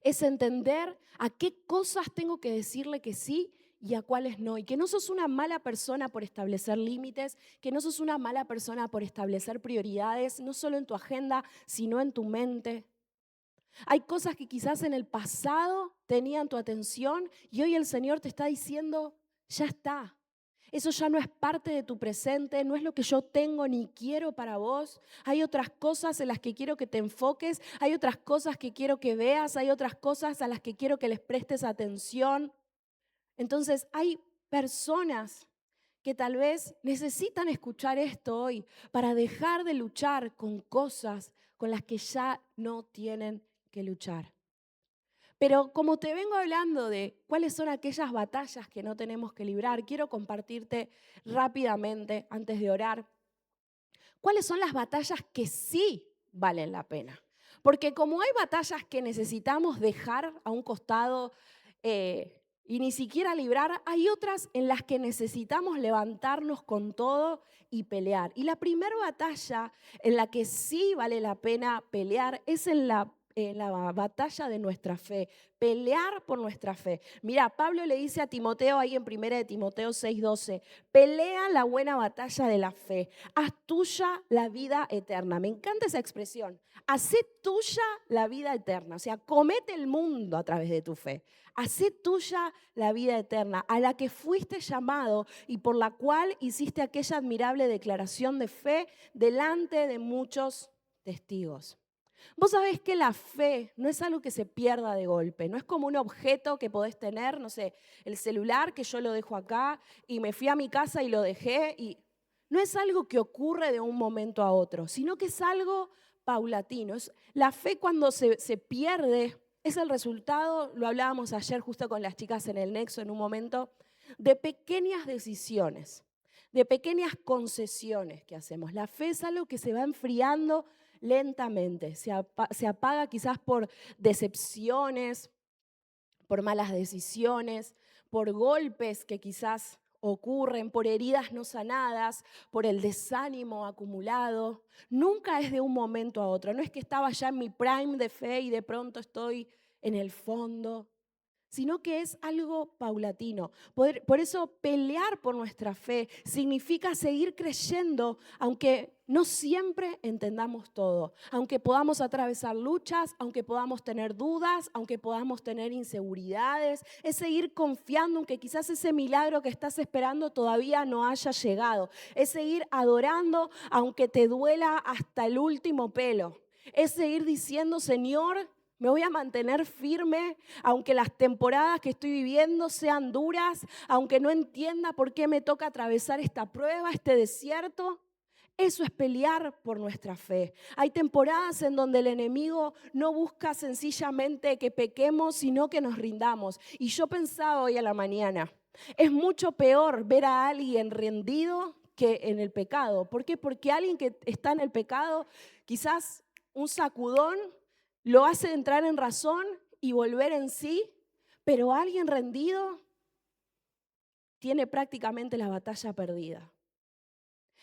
Speaker 1: Es entender a qué cosas tengo que decirle que sí y a cuáles no. Y que no sos una mala persona por establecer límites, que no sos una mala persona por establecer prioridades, no solo en tu agenda, sino en tu mente. Hay cosas que quizás en el pasado tenían tu atención y hoy el Señor te está diciendo, ya está. Eso ya no es parte de tu presente, no es lo que yo tengo ni quiero para vos. Hay otras cosas en las que quiero que te enfoques, hay otras cosas que quiero que veas, hay otras cosas a las que quiero que les prestes atención. Entonces hay personas que tal vez necesitan escuchar esto hoy para dejar de luchar con cosas con las que ya no tienen que luchar. Pero como te vengo hablando de cuáles son aquellas batallas que no tenemos que librar, quiero compartirte rápidamente, antes de orar, cuáles son las batallas que sí valen la pena. Porque como hay batallas que necesitamos dejar a un costado y ni siquiera librar, hay otras en las que necesitamos levantarnos con todo y pelear. Y la primera batalla en la que sí vale la pena pelear es en la batalla de nuestra fe, pelear por nuestra fe. Mira, Pablo le dice a Timoteo ahí en 1 de Timoteo 6:12, pelea la buena batalla de la fe, haz tuya la vida eterna. Me encanta esa expresión, hacé tuya la vida eterna, o sea, comete el mundo a través de tu fe. Hacé tuya la vida eterna, a la que fuiste llamado y por la cual hiciste aquella admirable declaración de fe delante de muchos testigos. Vos sabés que la fe no es algo que se pierda de golpe, no es como un objeto que podés tener, no sé, el celular que yo lo dejo acá y me fui a mi casa y lo dejé y no es algo que ocurre de un momento a otro, sino que es algo paulatino. La fe cuando se pierde es el resultado, lo hablábamos ayer justo con las chicas en el Nexo en un momento, de pequeñas decisiones, de pequeñas concesiones que hacemos. La fe es algo que se va enfriando lentamente, se apaga quizás por decepciones, por malas decisiones, por golpes que quizás ocurren, por heridas no sanadas, por el desánimo acumulado. Nunca es de un momento a otro. No es que estaba ya en mi prime de fe y de pronto estoy en el fondo, sino que es algo paulatino. Por eso pelear por nuestra fe significa seguir creyendo, aunque no siempre entendamos todo, aunque podamos atravesar luchas, aunque podamos tener dudas, aunque podamos tener inseguridades, es seguir confiando aunque quizás ese milagro que estás esperando todavía no haya llegado, es seguir adorando aunque te duela hasta el último pelo, es seguir diciendo, Señor, me voy a mantener firme, aunque las temporadas que estoy viviendo sean duras, aunque no entienda por qué me toca atravesar esta prueba, este desierto. Eso es pelear por nuestra fe. Hay temporadas en donde el enemigo no busca sencillamente que pequemos, sino que nos rindamos. Y yo pensaba hoy a la mañana, es mucho peor ver a alguien rendido que en el pecado. ¿Por qué? Porque alguien que está en el pecado, quizás un sacudón lo hace entrar en razón y volver en sí, pero alguien rendido tiene prácticamente la batalla perdida.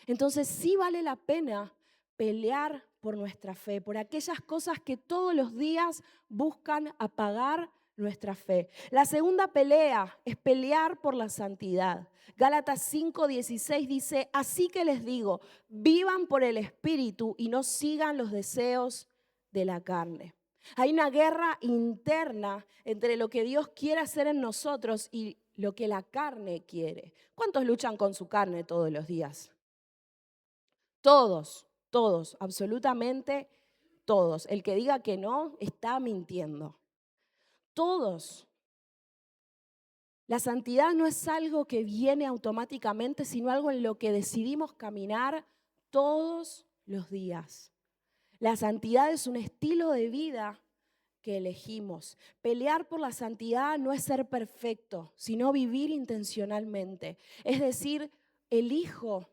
Speaker 1: Entonces sí vale la pena pelear por nuestra fe, por aquellas cosas que todos los días buscan apagar nuestra fe. La segunda pelea es pelear por la santidad. Gálatas 5:16 dice, así que les digo, vivan por el Espíritu y no sigan los deseos de la carne. Hay una guerra interna entre lo que Dios quiere hacer en nosotros y lo que la carne quiere. ¿Cuántos luchan con su carne todos los días? Todos, absolutamente todos. El que diga que no está mintiendo. Todos. La santidad no es algo que viene automáticamente, sino algo en lo que decidimos caminar todos los días. La santidad es un estilo de vida que elegimos. Pelear por la santidad no es ser perfecto, sino vivir intencionalmente. Es decir, elijo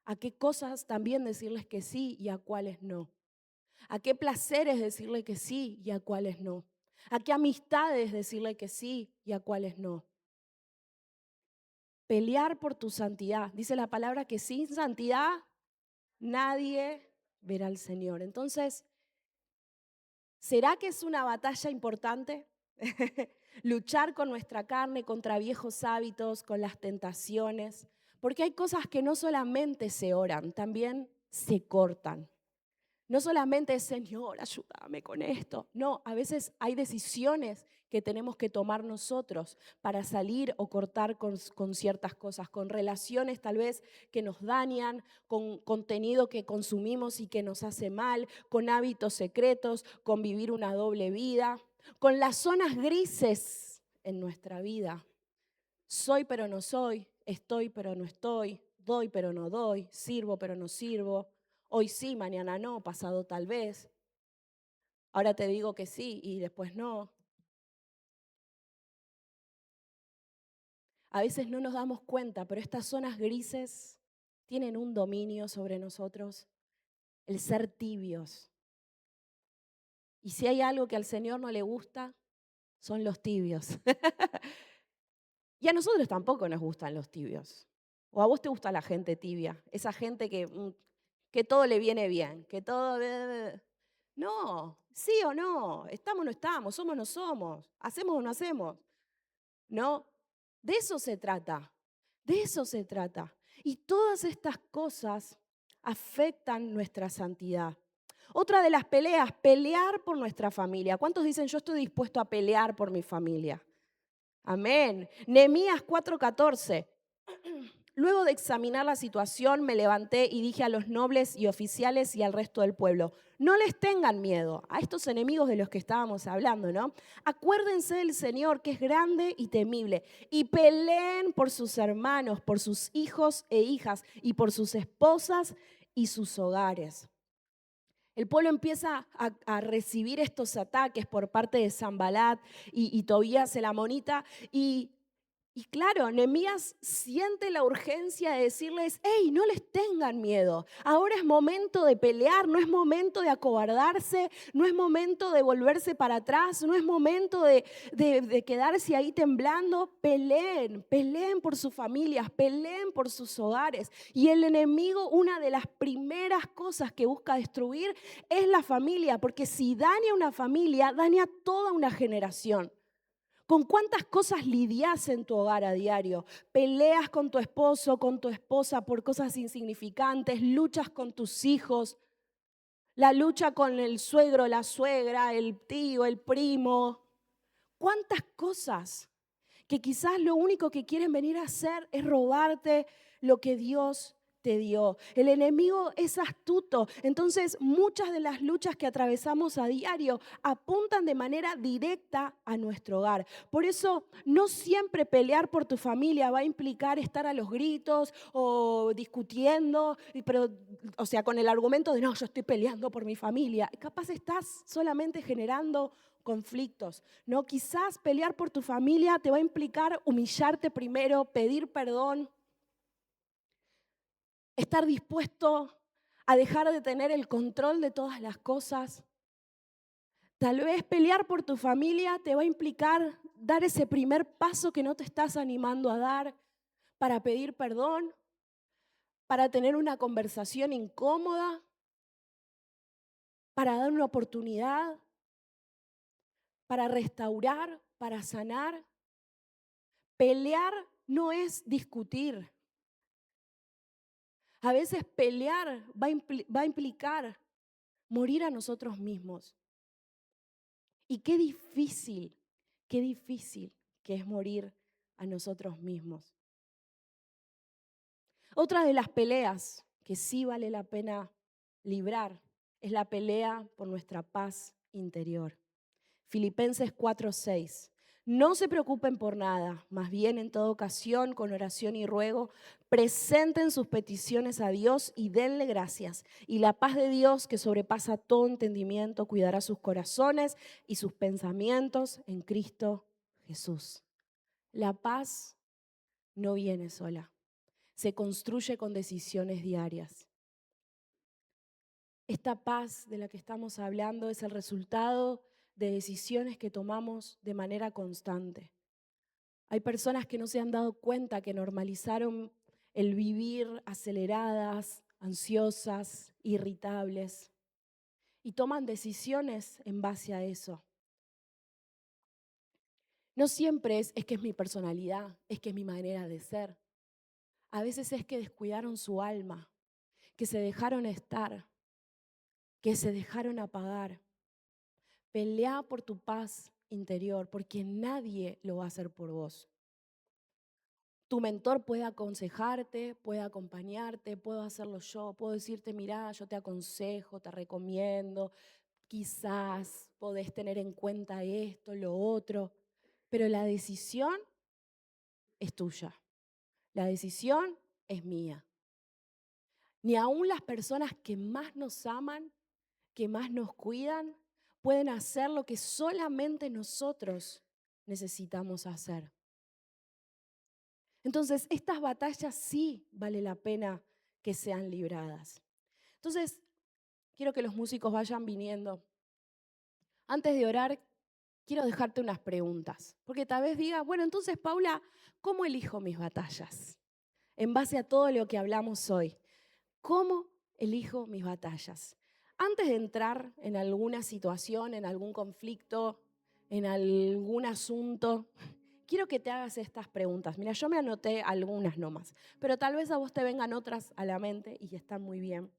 Speaker 1: a qué cosas también decirles que sí y a cuáles no. A qué placeres decirle que sí y a cuáles no. A qué amistades decirle que sí y a cuáles no. Pelear por tu santidad. Dice la palabra que sin santidad nadie verá al Señor. Entonces, ¿será que es una batalla importante? Luchar con nuestra carne contra viejos hábitos, con las tentaciones. Porque hay cosas que no solamente se oran, también se cortan. No solamente es, Señor, ayúdame con esto. No, a veces hay decisiones que tenemos que tomar nosotros para salir o cortar con ciertas cosas, con relaciones tal vez que nos dañan, con contenido que consumimos y que nos hace mal, con hábitos secretos, con vivir una doble vida, con las zonas grises en nuestra vida. Soy pero no soy, estoy pero no estoy, doy pero no doy, sirvo pero no sirvo. Hoy sí, mañana no, pasado tal vez. Ahora te digo que sí y después no. A veces no nos damos cuenta, pero estas zonas grises tienen un dominio sobre nosotros, el ser tibios. Y si hay algo que al Señor no le gusta, son los tibios. Y a nosotros tampoco nos gustan los tibios. O a vos te gusta la gente tibia, esa gente que todo le viene bien, que todo... No, sí o no, estamos o no estamos, somos o no somos, hacemos o no hacemos. No, de eso se trata, de eso se trata. Y todas estas cosas afectan nuestra santidad. Otra de las peleas, pelear por nuestra familia. ¿Cuántos dicen yo estoy dispuesto a pelear por mi familia? Amén. Nehemías 4:14. Luego de examinar la situación, me levanté y dije a los nobles y oficiales y al resto del pueblo, no les tengan miedo a estos enemigos de los que estábamos hablando, ¿no? Acuérdense del Señor, que es grande y temible, y peleen por sus hermanos, por sus hijos e hijas, y por sus esposas y sus hogares. El pueblo empieza a recibir estos ataques por parte de Sanbalat y Tobías el amonita, y claro, Nehemías siente la urgencia de decirles, hey, no les tengan miedo. Ahora es momento de pelear, no es momento de acobardarse, no es momento de volverse para atrás, no es momento de quedarse ahí temblando. Peleen por sus familias, peleen por sus hogares. Y el enemigo, una de las primeras cosas que busca destruir es la familia, porque si daña una familia, daña toda una generación. ¿Con cuántas cosas lidias en tu hogar a diario? Peleas con tu esposo, con tu esposa por cosas insignificantes, luchas con tus hijos, la lucha con el suegro, la suegra, el tío, el primo. ¿Cuántas cosas que quizás lo único que quieren venir a hacer es robarte lo que Dios te dio? El enemigo es astuto. Entonces, muchas de las luchas que atravesamos a diario apuntan de manera directa a nuestro hogar. Por eso, no siempre pelear por tu familia va a implicar estar a los gritos o discutiendo, pero, o sea, con el argumento de no, yo estoy peleando por mi familia. Capaz estás solamente generando conflictos, ¿no? Quizás pelear por tu familia te va a implicar humillarte primero, pedir perdón, estar dispuesto a dejar de tener el control de todas las cosas. Tal vez pelear por tu familia te va a implicar dar ese primer paso que no te estás animando a dar para pedir perdón, para tener una conversación incómoda, para dar una oportunidad, para restaurar, para sanar. Pelear no es discutir. A veces pelear va a implicar morir a nosotros mismos. Y qué difícil que es morir a nosotros mismos. Otra de las peleas que sí vale la pena librar es la pelea por nuestra paz interior. Filipenses 4:6. No se preocupen por nada, más bien en toda ocasión, con oración y ruego, presenten sus peticiones a Dios y denle gracias. Y la paz de Dios, que sobrepasa todo entendimiento, cuidará sus corazones y sus pensamientos en Cristo Jesús. La paz no viene sola, se construye con decisiones diarias. Esta paz de la que estamos hablando es el resultado de decisiones que tomamos de manera constante. Hay personas que no se han dado cuenta que normalizaron el vivir aceleradas, ansiosas, irritables y toman decisiones en base a eso. No siempre es que es mi personalidad, es que es mi manera de ser. A veces es que descuidaron su alma, que se dejaron estar, que se dejaron apagar. Pelea por tu paz interior, porque nadie lo va a hacer por vos. Tu mentor puede aconsejarte, puede acompañarte, puedo hacerlo yo, puedo decirte, mirá, yo te aconsejo, te recomiendo, quizás podés tener en cuenta esto, lo otro, pero la decisión es tuya, la decisión es mía. Ni aún las personas que más nos aman, que más nos cuidan, pueden hacer lo que solamente nosotros necesitamos hacer. Entonces, estas batallas sí vale la pena que sean libradas. Entonces, quiero que los músicos vayan viniendo. Antes de orar, quiero dejarte unas preguntas, porque tal vez digas, bueno, entonces, Paula, ¿cómo elijo mis batallas? En base a todo lo que hablamos hoy, ¿cómo elijo mis batallas? Antes de entrar en alguna situación, en algún conflicto, en algún asunto, quiero que te hagas estas preguntas. Mira, yo me anoté algunas nomás, pero tal vez a vos te vengan otras a la mente y están muy bien.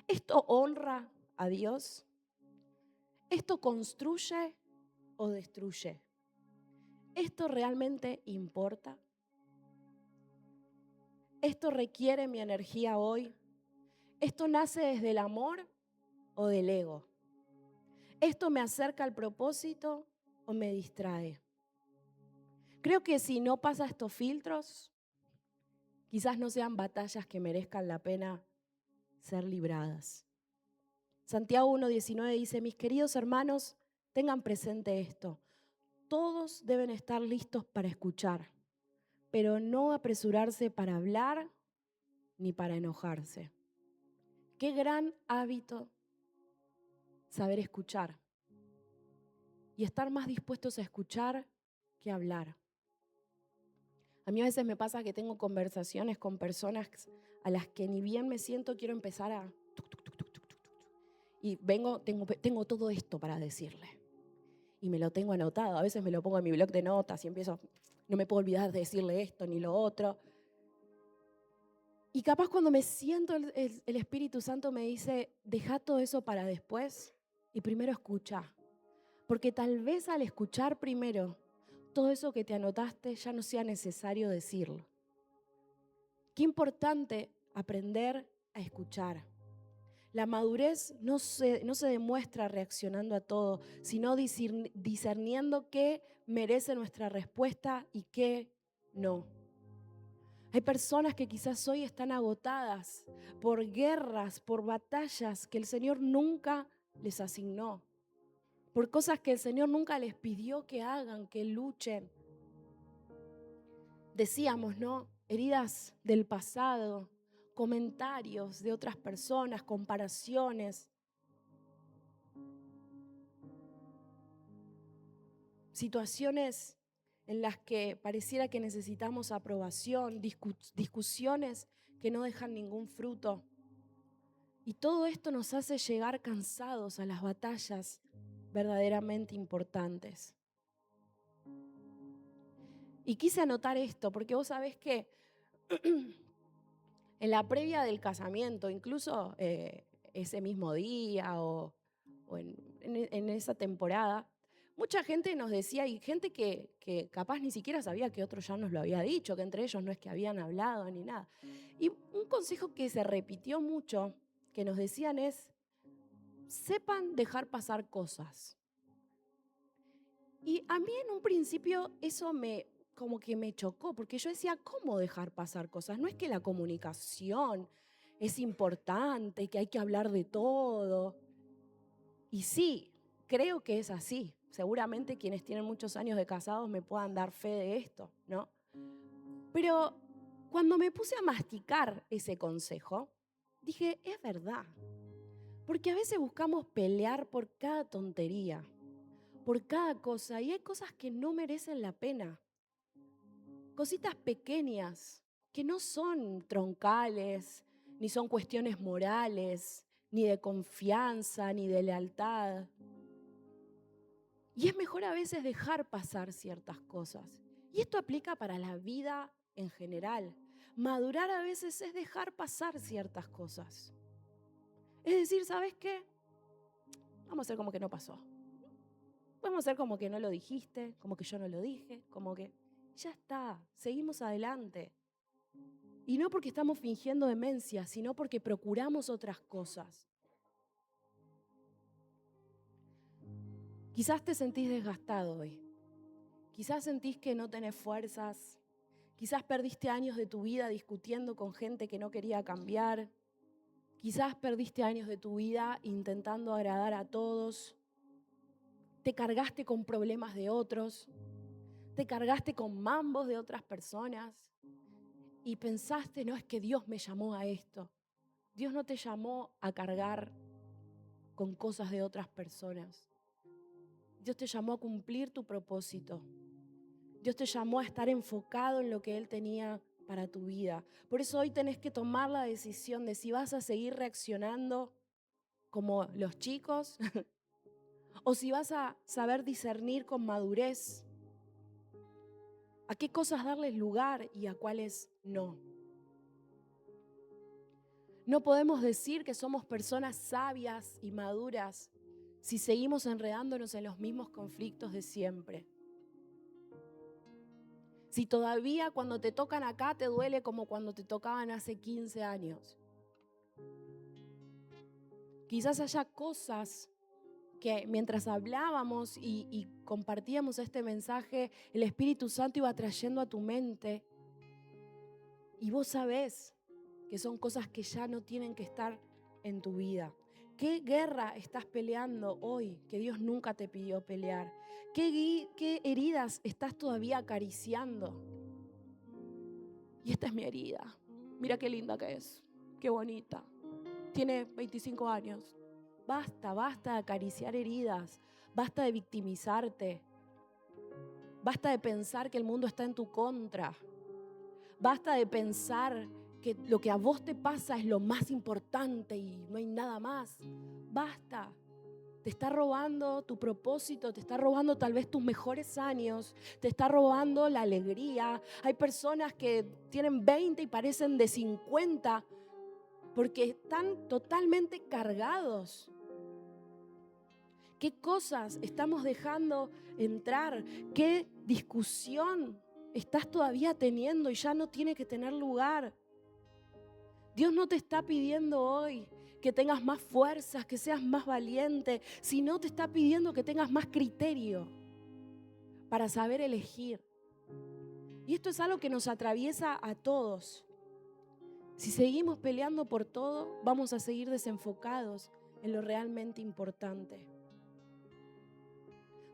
Speaker 1: ¿Esto honra a Dios? ¿Esto construye o destruye? ¿Esto realmente importa? ¿Esto requiere mi energía hoy? ¿Esto nace desde el amor o del ego? ¿Esto me acerca al propósito o me distrae? Creo que si no pasa estos filtros, quizás no sean batallas que merezcan la pena ser libradas. Santiago 1:19 dice: mis queridos hermanos, tengan presente esto. Todos deben estar listos para escuchar, pero no apresurarse para hablar ni para enojarse. Qué gran hábito saber escuchar y estar más dispuestos a escuchar que a hablar. A mí a veces me pasa que tengo conversaciones con personas a las que ni bien me siento, quiero empezar a... Y tengo todo esto para decirle. Y me lo tengo anotado. A veces me lo pongo en mi blog de notas y empiezo, no me puedo olvidar de decirle esto ni lo otro. Y capaz cuando me siento, el Espíritu Santo me dice, deja todo eso para después y primero escucha. Porque tal vez al escuchar primero, todo eso que te anotaste ya no sea necesario decirlo. Qué importante aprender a escuchar. La madurez no se demuestra reaccionando a todo, sino discerniendo qué merece nuestra respuesta y qué no. Hay personas que quizás hoy están agotadas por guerras, por batallas que el Señor nunca les asignó, por cosas que el Señor nunca les pidió que hagan, que luchen. Decíamos, ¿no? Heridas del pasado, comentarios de otras personas, comparaciones. Situaciones en las que pareciera que necesitamos aprobación, discusiones que no dejan ningún fruto. Y todo esto nos hace llegar cansados a las batallas verdaderamente importantes. Y quise anotar esto porque vos sabés que en la previa del casamiento, incluso ese mismo día o en esa temporada, mucha gente nos decía, y gente que capaz ni siquiera sabía que otro ya nos lo había dicho, que entre ellos no es que habían hablado ni nada. Y un consejo que se repitió mucho, que nos decían es, sepan dejar pasar cosas. Y a mí en un principio eso como que me chocó, porque yo decía, ¿cómo dejar pasar cosas? No es que la comunicación es importante, que hay que hablar de todo. Y sí, creo que es así. Seguramente quienes tienen muchos años de casados me puedan dar fe de esto, ¿no? Pero cuando me puse a masticar ese consejo, dije, es verdad. Porque a veces buscamos pelear por cada tontería, por cada cosa, y hay cosas que no merecen la pena. Cositas pequeñas que no son troncales, ni son cuestiones morales, ni de confianza, ni de lealtad. Y es mejor a veces dejar pasar ciertas cosas. Y esto aplica para la vida en general. Madurar a veces es dejar pasar ciertas cosas. Es decir, ¿sabes qué? Vamos a hacer como que no pasó. Vamos a hacer como que no lo dijiste, como que yo no lo dije, como que ya está, seguimos adelante. Y no porque estamos fingiendo demencia, sino porque procuramos otras cosas. Quizás te sentís desgastado hoy. Quizás sentís que no tenés fuerzas. Quizás perdiste años de tu vida discutiendo con gente que no quería cambiar. Quizás perdiste años de tu vida intentando agradar a todos. Te cargaste con problemas de otros. Te cargaste con mambos de otras personas. Y pensaste, no, es que Dios me llamó a esto. Dios no te llamó a cargar con cosas de otras personas. Dios te llamó a cumplir tu propósito. Dios te llamó a estar enfocado en lo que Él tenía para tu vida. Por eso hoy tenés que tomar la decisión de si vas a seguir reaccionando como los chicos o si vas a saber discernir con madurez a qué cosas darles lugar y a cuáles no. No podemos decir que somos personas sabias y maduras si seguimos enredándonos en los mismos conflictos de siempre. Si todavía cuando te tocan acá te duele como cuando te tocaban hace 15 años. Quizás haya cosas que mientras hablábamos y compartíamos este mensaje, el Espíritu Santo iba trayendo a tu mente y vos sabés que son cosas que ya no tienen que estar en tu vida. ¿Qué guerra estás peleando hoy que Dios nunca te pidió pelear? ¿Qué heridas estás todavía acariciando? Y esta es mi herida. Mira qué linda que es, qué bonita. Tiene 25 años. Basta de acariciar heridas. Basta de victimizarte. Basta de pensar que el mundo está en tu contra. Basta de pensar que lo que a vos te pasa es lo más importante y no hay nada más. Basta. Te está robando tu propósito, te está robando tal vez tus mejores años, te está robando la alegría. Hay personas que tienen 20 y parecen de 50 porque están totalmente cargados. ¿Qué cosas estamos dejando entrar? ¿Qué discusión estás todavía teniendo y ya no tiene que tener lugar? Dios no te está pidiendo hoy que tengas más fuerzas, que seas más valiente, sino te está pidiendo que tengas más criterio para saber elegir. Y esto es algo que nos atraviesa a todos. Si seguimos peleando por todo, vamos a seguir desenfocados en lo realmente importante.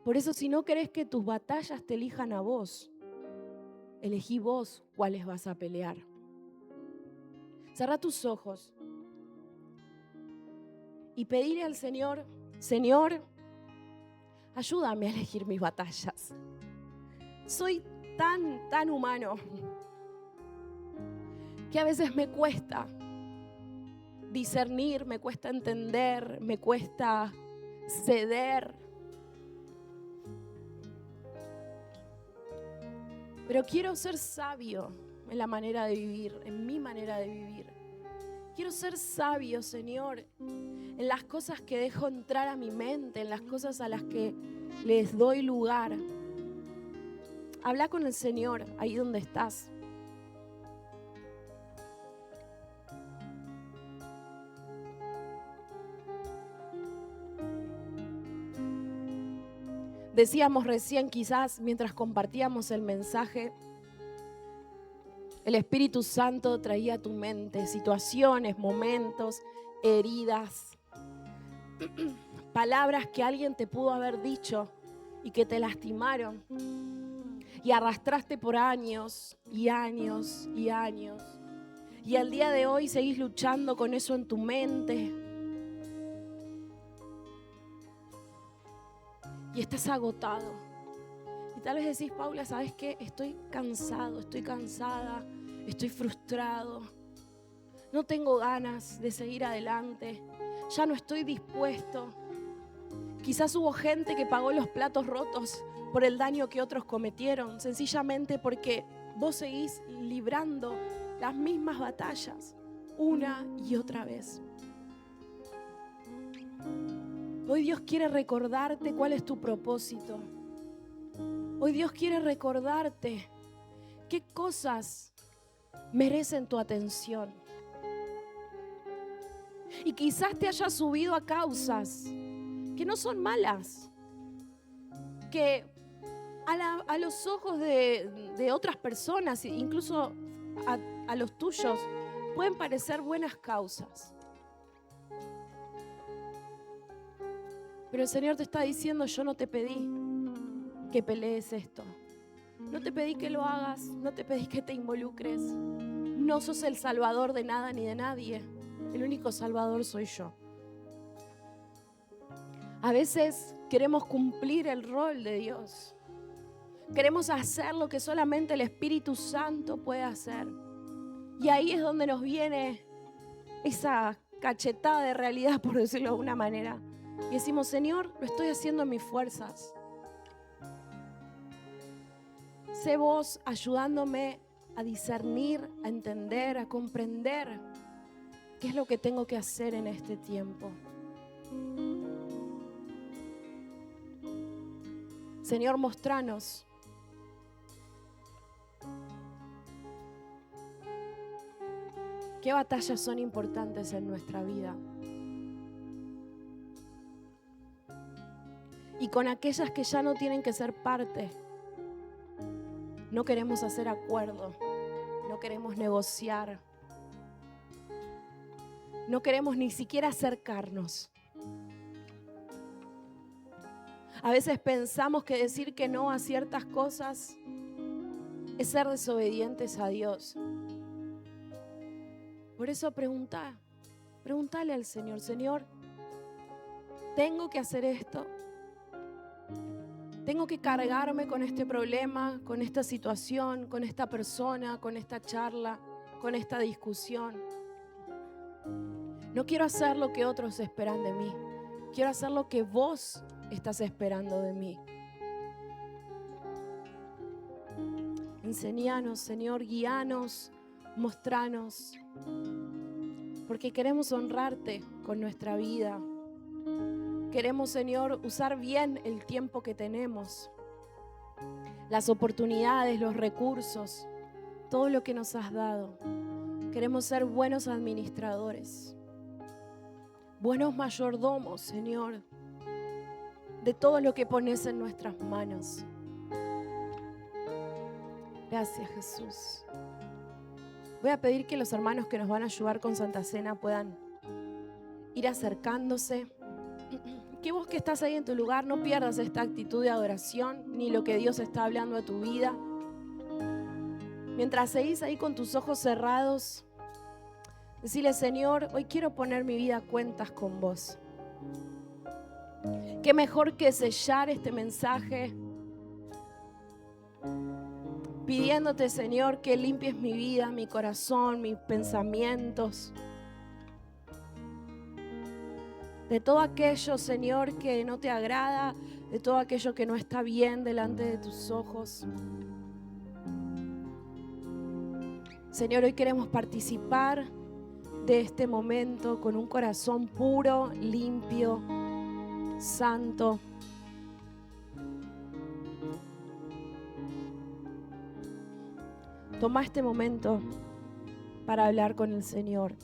Speaker 1: Por eso, si no querés que tus batallas te elijan a vos, elegí vos cuáles vas a pelear. Cerrá tus ojos y pedirle al Señor, Señor, ayúdame a elegir mis batallas. Soy tan humano que a veces me cuesta discernir, me cuesta entender, me cuesta ceder. Pero quiero ser sabio en la manera de vivir, en mi manera de vivir. Quiero ser sabio, Señor, en las cosas que dejo entrar a mi mente, en las cosas a las que les doy lugar. Habla con el Señor ahí donde estás. Decíamos recién, quizás mientras compartíamos el mensaje, el Espíritu Santo traía a tu mente situaciones, momentos, heridas, palabras que alguien te pudo haber dicho y que te lastimaron. Y arrastraste por años y años y años. Y al día de hoy seguís luchando con eso en tu mente. Y estás agotado. Y tal vez decís, Paula, ¿sabes qué? Estoy cansado, estoy cansada, estoy frustrado. No tengo ganas de seguir adelante. Ya no estoy dispuesto. Quizás hubo gente que pagó los platos rotos por el daño que otros cometieron, sencillamente porque vos seguís librando las mismas batallas una y otra vez. Hoy Dios quiere recordarte cuál es tu propósito. Hoy Dios quiere recordarte qué cosas merecen tu atención. Y quizás te hayas subido a causas que no son malas, que a los ojos de otras personas, incluso a los tuyos, pueden parecer buenas causas. Pero el Señor te está diciendo, yo no te pedí que pelees esto. No te pedí que lo hagas, no te pedí que te involucres. No sos el salvador de nada ni de nadie. El único salvador soy yo. A veces queremos cumplir el rol de Dios. Queremos hacer lo que solamente el Espíritu Santo puede hacer. Y ahí es donde nos viene esa cachetada de realidad, por decirlo de alguna manera. Y decimos, Señor, lo estoy haciendo en mis fuerzas. Sé vos ayudándome a discernir, a entender, a comprender qué es lo que tengo que hacer en este tiempo. Señor, mostranos ¿Qué batallas son importantes en nuestra vida? Y con aquellas que ya no tienen que ser parte, no queremos hacer acuerdo, no queremos negociar, no queremos ni siquiera acercarnos. A veces pensamos que decir que no a ciertas cosas es ser desobedientes a Dios. Por eso pregúntale al Señor: Señor, ¿tengo que hacer esto? ¿Tengo que cargarme con este problema, con esta situación, con esta persona, con esta charla, con esta discusión? No quiero hacer lo que otros esperan de mí. Quiero hacer lo que vos estás esperando de mí. Enseñanos, Señor, guíanos, mostranos, porque queremos honrarte con nuestra vida. Queremos, Señor, usar bien el tiempo que tenemos, las oportunidades, los recursos, todo lo que nos has dado. Queremos ser buenos administradores, buenos mayordomos, Señor, de todo lo que pones en nuestras manos. Gracias, Jesús. Voy a pedir que los hermanos que nos van a ayudar con Santa Cena puedan ir acercándose. Que vos que estás ahí en tu lugar no pierdas esta actitud de adoración ni lo que Dios está hablando a tu vida. Mientras seguís ahí con tus ojos cerrados, decile: Señor, hoy quiero poner mi vida a cuentas con vos. Qué mejor que sellar este mensaje pidiéndote, Señor, que limpies mi vida, mi corazón, mis pensamientos. De todo aquello, Señor, que no te agrada, de todo aquello que no está bien delante de tus ojos. Señor, hoy queremos participar de este momento con un corazón puro, limpio, santo. Toma este momento para hablar con el Señor.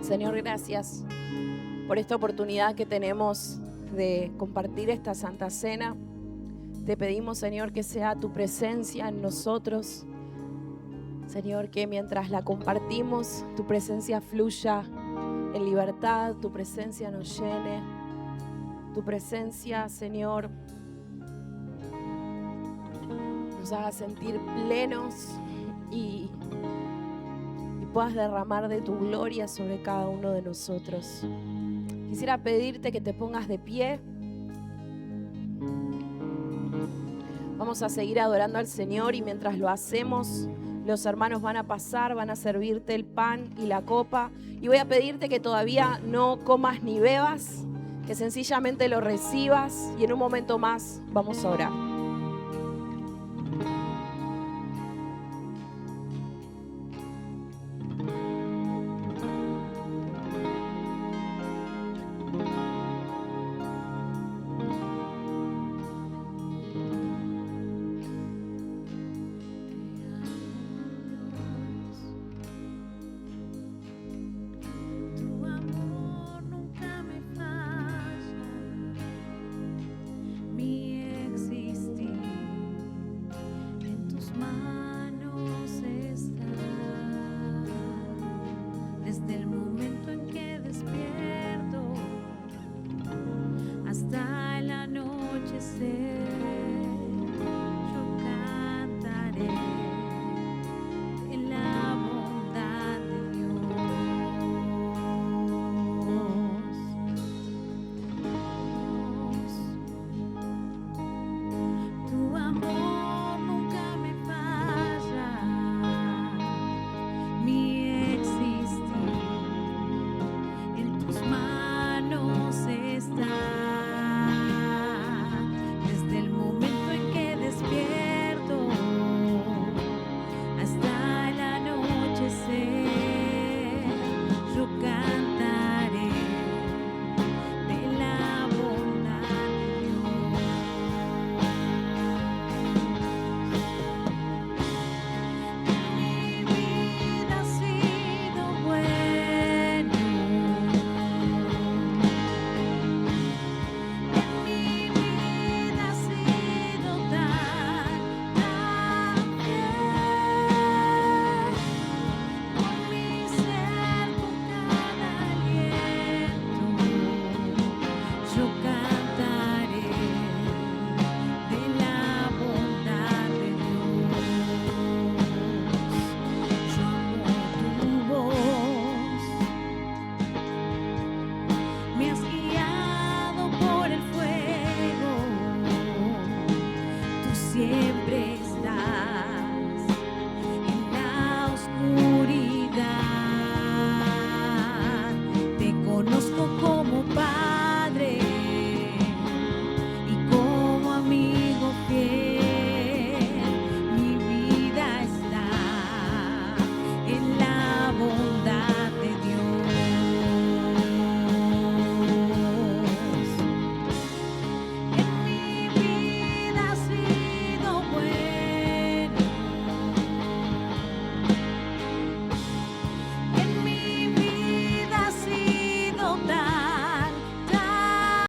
Speaker 1: Señor, gracias por esta oportunidad que tenemos de compartir esta Santa Cena. Te pedimos, Señor, que sea tu presencia en nosotros. Señor, que mientras la compartimos, tu presencia fluya en libertad, tu presencia nos llene. Tu presencia, Señor, nos haga sentir plenos y puedas derramar de tu gloria sobre cada uno de nosotros. Quisiera pedirte que te pongas de pie. Vamos a seguir adorando al Señor y mientras lo hacemos, los hermanos van a pasar, van a servirte el pan y la copa. Y voy a pedirte que todavía no comas ni bebas, que sencillamente lo recibas y en un momento más vamos a orar.